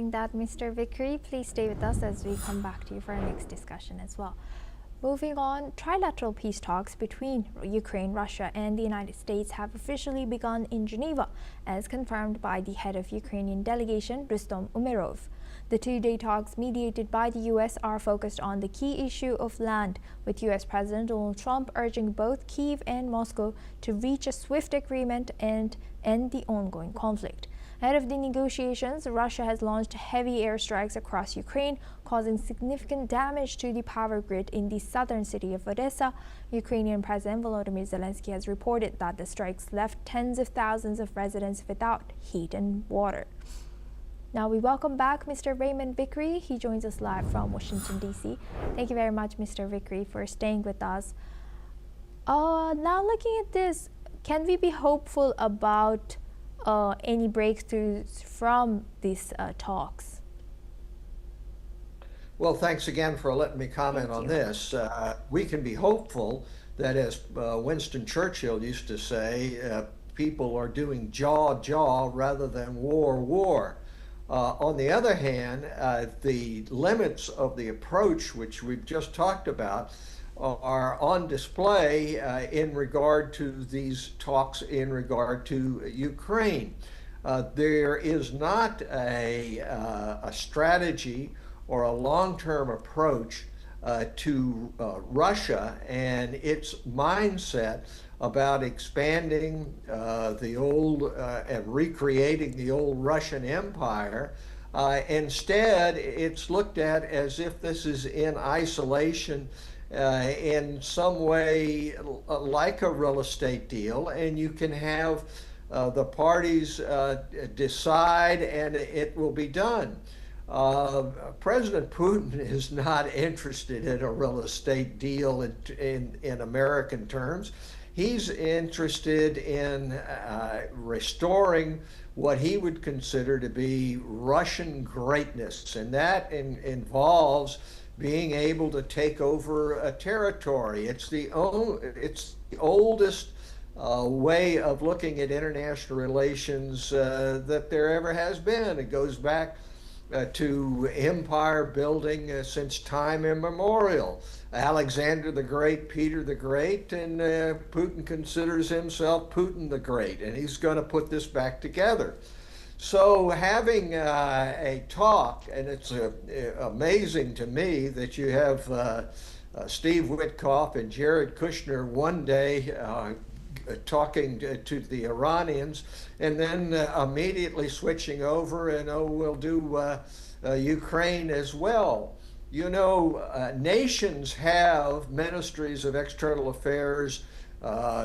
hearing that, Mr. Vickery. Please stay with us as we come back to you for our next discussion as well. Moving on, trilateral peace talks between Ukraine, Russia, and the United States have officially begun in Geneva, as confirmed by the head of Ukrainian delegation, Rustem Umerov. The two-day talks, mediated by the U.S., are focused on the key issue of land, with U.S. President Donald Trump urging both Kyiv and Moscow to reach a swift agreement and end the ongoing conflict. Ahead of the negotiations, Russia has launched heavy airstrikes across Ukraine, causing significant damage to the power grid in the southern city of Odesa. Ukrainian President Volodymyr Zelensky has reported that the strikes left tens of thousands of residents without heat and water. Now we welcome back Mr. Raymond Vickery. He joins us live from Washington, D.C. Thank you very much, Mr. Vickery, for staying with us. Now looking at this, can we be hopeful about any breakthroughs from these talks? Well, thanks again for letting me comment on this. We can be hopeful that, as Winston Churchill used to say, people are doing jaw rather than war. On the other hand, the limits of the approach, which we've just talked about, are on display in regard to these talks in regard to Ukraine. There is not a strategy or a long-term approach to Russia and its mindset about expanding the old and recreating the old Russian Empire. Instead, it's looked at as if this is in isolation, in some way like a real estate deal, and you can have the parties decide and it will be done. President Putin is not interested in a real estate deal in American terms. He's interested in restoring what he would consider to be Russian greatness, and that involves being able to take over a territory. It's the oldest way of looking at international relations that there ever has been. It goes back to empire building since time immemorial. Alexander the Great, Peter the Great, and Putin considers himself Putin the Great, and he's going to put this back together. So having a talk, and it's amazing to me that you have Steve Witkoff and Jared Kushner one day talking to the Iranians, and then immediately switching over and, we'll do Ukraine as well. You know, nations have ministries of external affairs,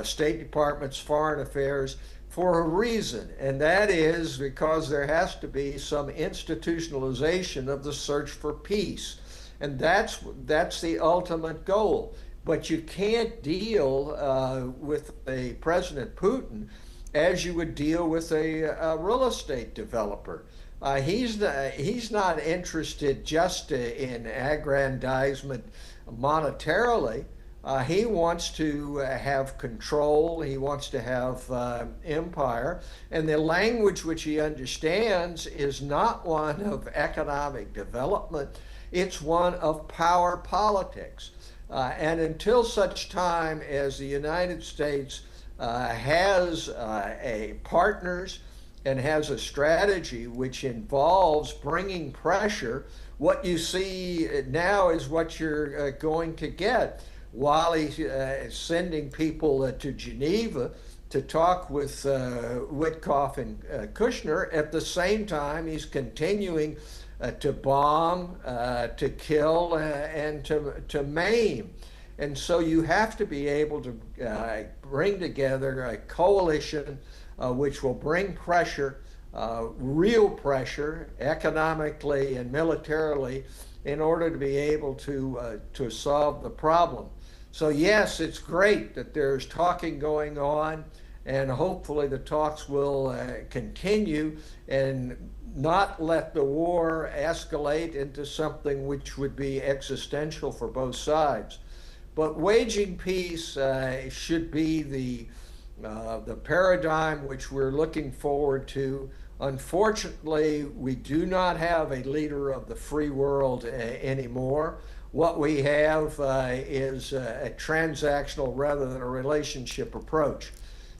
State Departments, foreign affairs, for a reason, and that is because there has to be some institutionalization of the search for peace, and that's the ultimate goal. But you can't deal with a President Putin as you would deal with a real estate developer. He's not interested just in aggrandizement monetarily. He wants to have control. He wants to have empire. And the language which he understands is not one of economic development. It's one of power politics. And until such time as the United States has partners and has a strategy which involves bringing pressure, what you see now is what you're going to get. While he's sending people to Geneva to talk with Witkoff and Kushner, at the same time he's continuing to bomb, to kill, and to maim. And so you have to be able to bring together a coalition which will bring pressure, real pressure, economically and militarily, in order to be able to solve the problem. So yes, it's great that there's talking going on, and hopefully the talks will continue and not let the war escalate into something which would be existential for both sides. But waging peace should be the paradigm which we're looking forward to. Unfortunately, we do not have a leader of the free world anymore. What we have is a transactional rather than a relationship approach.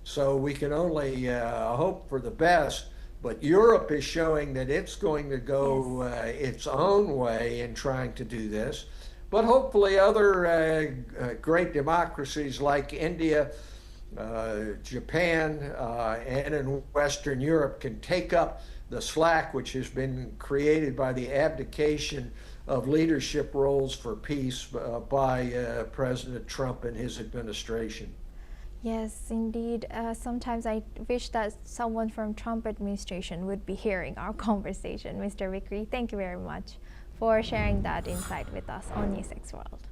So we can only hope for the best. But Europe is showing that it's going to go its own way in trying to do this. But hopefully, other great democracies like India, Japan, and in Western Europe can take up the slack which has been created by the abdication of leadership roles for peace by President Trump and his administration. Yes, indeed. Sometimes I wish that someone from Trump administration would be hearing our conversation. Mr. Vickery, thank you very much for sharing that insight with us on NewsX World.